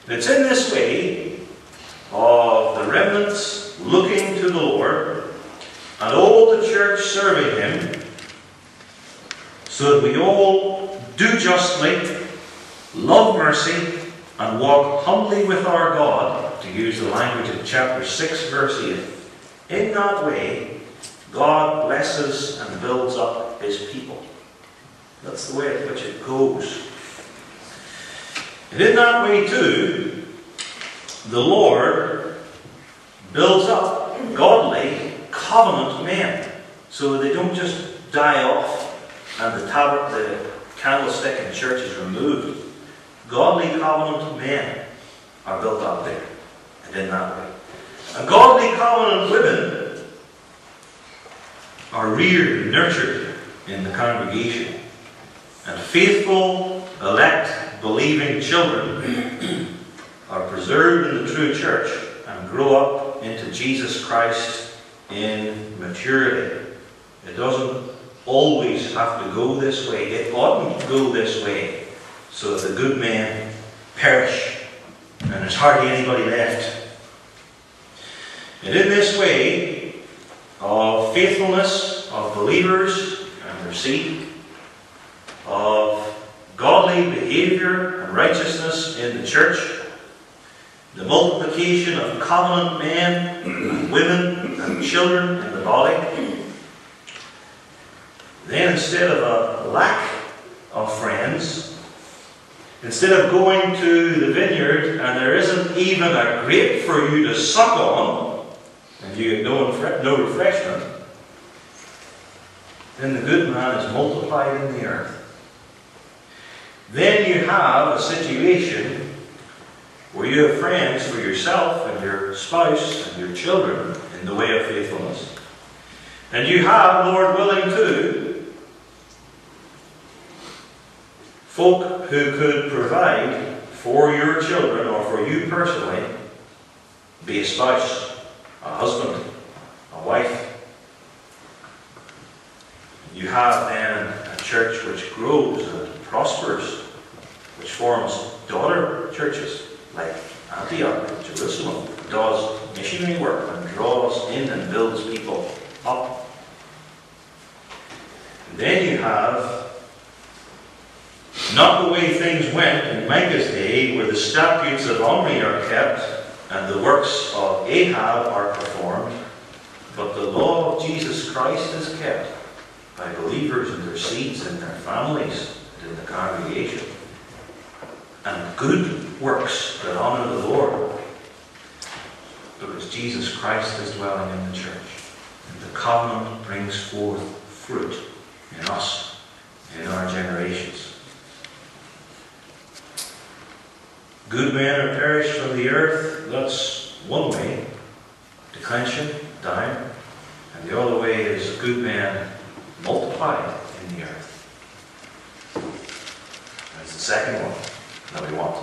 It's in this way of the remnants looking to the Lord and all the church serving Him, so that we all do justly, love mercy, and walk humbly with our God, to use the language of chapter 6, verse 8. In that way, God blesses and builds up His people. That's the way in which it goes. And in that way too, the Lord builds up godly covenant men, so that they don't just die off and the candlestick in church is removed. Godly covenant men are built up there, and in that way. And godly covenant women are reared and nurtured in the congregation. And faithful, elect, believing children are preserved in the true church and grow up into Jesus Christ in maturity. It doesn't always have to go this way. It oughtn't to go this way, so that the good men perish and there's hardly anybody left. And in this way of faithfulness of believers and their seed, of godly behavior and righteousness in the church, the multiplication of covenant men and women and children in the body, then instead of a lack of friends, instead of going to the vineyard and there isn't even a grape for you to suck on, and you get no refreshment, then the good man is multiplied in the earth. Then you have a situation where you have friends for yourself and your spouse and your children in the way of faithfulness. And you have, Lord willing too, folk who could provide for your children or for you personally, be a spouse, a husband, a wife. You have then a church which grows and prospers, which forms daughter churches like Antioch and Jerusalem, does missionary work and draws in and builds people up. And then you have not the way things went in Micah's day, where the statutes of Omri are kept and the works of Ahab are performed, but the law of Jesus Christ is kept by believers and their seeds and their families and in the congregation. And good works that honour the Lord, because Jesus Christ is dwelling in the church. And the covenant brings forth fruit in us, in our generations. Good men are perished from the earth. That's one way, declension, dying. And the other way is good men multiplied in the earth. That's the second one that we want.